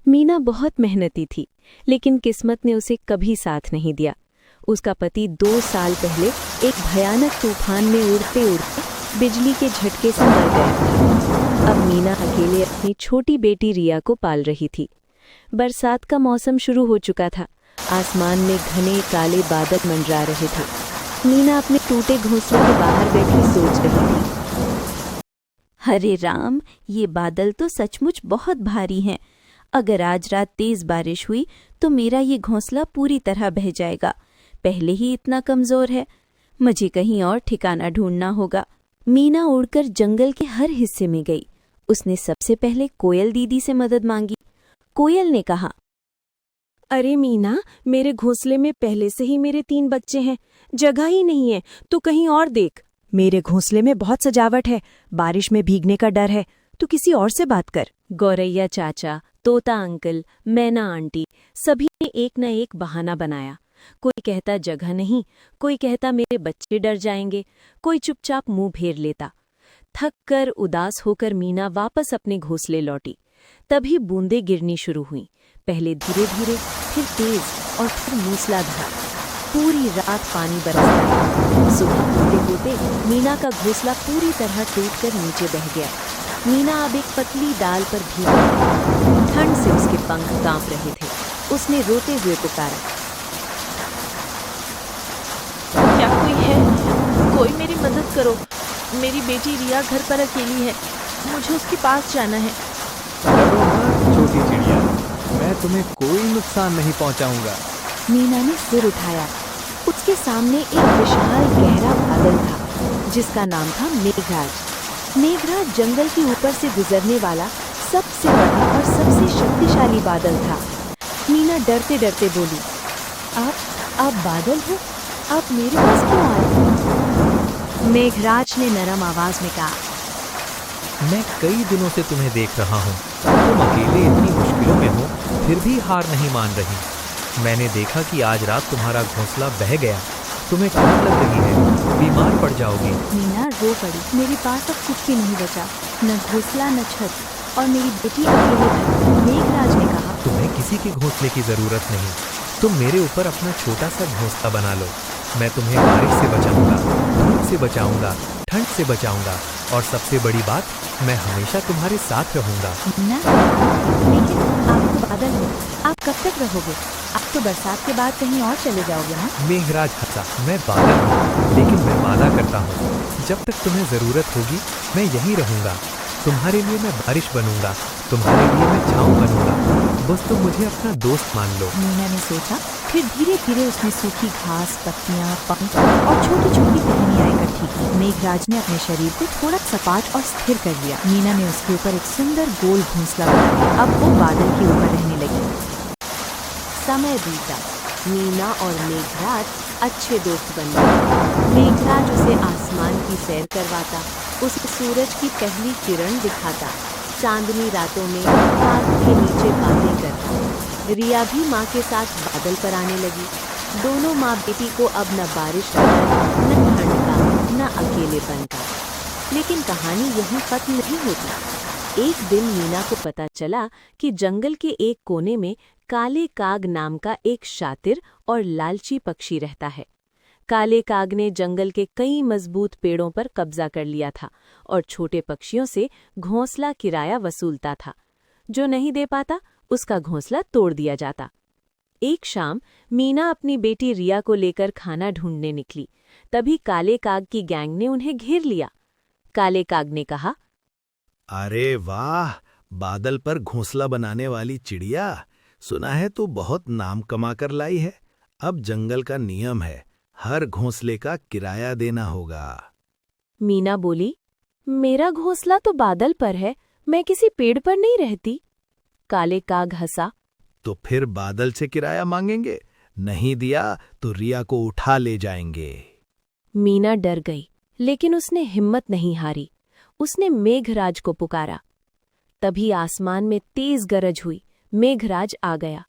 मीना बहुत मेहनती थी, लेकिन किस्मत ने उसे कभी साथ नहीं दिया। उसका पति 2 साल पहले एक भयानक तूफान में उड़ते उड़ते बिजली के झटके से मर गया था। अब मीना अकेले अपनी छोटी बेटी रिया को पाल रही थी। बरसात का मौसम शुरू हो चुका था। आसमान में घने काले बादल मंडरा रहे थे। मीना अपने टूटे घोंसले के बाहर बैठी सोच रही थी। हरे राम, ये बादल तो सचमुच बहुत भारी हैं। अगर आज रात तेज बारिश हुई तो मेरा ये घोंसला पूरी तरह बह जाएगा। पहले ही इतना कमजोर है, मुझे कहीं और ठिकाना ढूंढना होगा। मीना उड़कर जंगल के हर हिस्से में गई। उसने सबसे पहले कोयल दीदी से मदद मांगी। कोयल ने कहा, अरे मीना, मेरे घोंसले में पहले से ही मेरे 3 बच्चे हैं, जगह ही नहीं है, तो कहीं और देख। मेरे घोंसले में बहुत सजावट है, बारिश में भीगने का डर है, तू किसी और से बात कर। गौरैया चाचा, तोता अंकल, मैना आंटी, सभी ने एक न एक बहाना बनाया। कोई कहता जगह नहीं, कोई कहता मेरे बच्चे डर जाएंगे, कोई चुपचाप मुंह फेर लेता। थक कर उदास होकर मीना वापस अपने घोंसले लौटी। तभी बूंदें गिरनी शुरू हुईं, पहले धीरे धीरे, फिर तेज और फिर मूसलाधार। पूरी रात पानी बरसता रहा। सुबह होते होते मीना का घोंसला पूरी तरह टूटकर नीचे बह गया। मीना अब एक पतली डाल पर भीग गई। ठंड से उसके पंख कांप रहे थे। उसने रोते हुए पुकारा, क्या कोई है? कोई मेरी मदद करो। मेरी बेटी रिया घर पर अकेली है, मुझे उसके पास जाना है। डरो मत छोटी चिड़िया, मैं तुम्हें कोई नुकसान नहीं पहुंचाऊंगा। मीना ने सिर उठाया। उसके सामने एक विशाल गहरा बादल था, जिसका नाम था मेघराज। मेघराज जंगल के ऊपर से गुजरने वाला सबसे बड़ा और सबसे शक्तिशाली बादल था। मीना डरते डरते बोली, आप बादल हो? आप मेरे पास क्यों आए? मेघराज ने नरम आवाज में कहा, मैं कई दिनों से तुम्हें देख रहा हूँ। तुम अकेले इतनी मुश्किलों में हो, फिर भी हार नहीं मान रही। मैंने देखा कि आज रात तुम्हारा घोंसला बह गया। तुम्हें ठंड लग रही है, बीमार पड़ जाओगी। मीना रो पड़ी। मेरे पास अब कुछ भी नहीं बचा, न घोंसला न छत, और मेरी बेटी अकेले थी। मेघराज ने कहा, तुम्हें किसी के घोंसले की जरूरत नहीं। तुम मेरे ऊपर अपना छोटा सा घोंसला बना लो। मैं तुम्हें बारिश से बचाऊंगा, धूप से बचाऊंगा, ठंड से बचाऊंगा, और सबसे बड़ी बात, मैं हमेशा तुम्हारे साथ रहूंगा। मीना, लेकिन आप तो बादल हो, आप कब तक रहोगे? आप तो बरसात के बाद कहीं और चले जाओगे ना? मेघराज हंसा, मैं बादल हूँ, लेकिन मैं वादा करता हूँ, जब तक तुम्हें जरूरत होगी मैं यहीं रहूंगा। तुम्हारे लिए मैं बारिश बनूंगा, तुम्हारे लिए मैं छाँव बनूंगा। बस तुम मुझे अपना दोस्त मान लो। मीना ने सोचा। फिर धीरे धीरे उसने सूखी घास, पत्तियां, पंख और छोटी छोटी टहनियां इकट्ठी की। मेघराज ने अपने शरीर को थोड़ा सपाट और स्थिर कर लिया। मीना ने उसके ऊपर एक सुंदर गोल घोंसला बना दिया। अब वो बादल के ऊपर रहने लगी। समय बीता। मीना और मेघराज अच्छे दोस्त बन गए। मेघराज उसे आसमान की सैर करवाता, उसे सूरज की पहली किरण दिखाता, चांदनी रातों में तारों के नीचे बातें करता। रिया भी माँ के साथ बादल पर आने लगी। दोनों माँ बेटी को अब न बारिश का डर, न ठंड का, न अकेलेपन का। लेकिन कहानी यहीं खत्म नहीं होती। एक दिन मीना को पता चला कि जंगल के एक कोने में काले काग नाम का एक शातिर और लालची पक्षी रहता है। काले काग ने जंगल के कई मजबूत पेड़ों पर कब्जा कर लिया था और छोटे पक्षियों से घोंसला किराया वसूलता था। जो नहीं दे पाता, उसका घोंसला तोड़ दिया जाता। एक शाम मीना अपनी बेटी रिया को लेकर खाना ढूंढने निकली। तभी काले काग की गैंग ने उन्हें घेर लिया। काले काग ने कहा, अरे वाह, बादल पर घोंसला बनाने वाली चिड़िया, सुना है तू बहुत नाम कमा कर लाई है। अब जंगल का नियम है, हर घोंसले का किराया देना होगा। मीना बोली, मेरा घोंसला तो बादल पर है, मैं किसी पेड़ पर नहीं रहती। काले काग हंसा, तो फिर बादल से किराया मांगेंगे, नहीं दिया तो रिया को उठा ले जाएंगे। मीना डर गई, लेकिन उसने हिम्मत नहीं हारी। उसने मेघराज को पुकारा। तभी आसमान में तेज गरज हुई। मेघराज आ गया।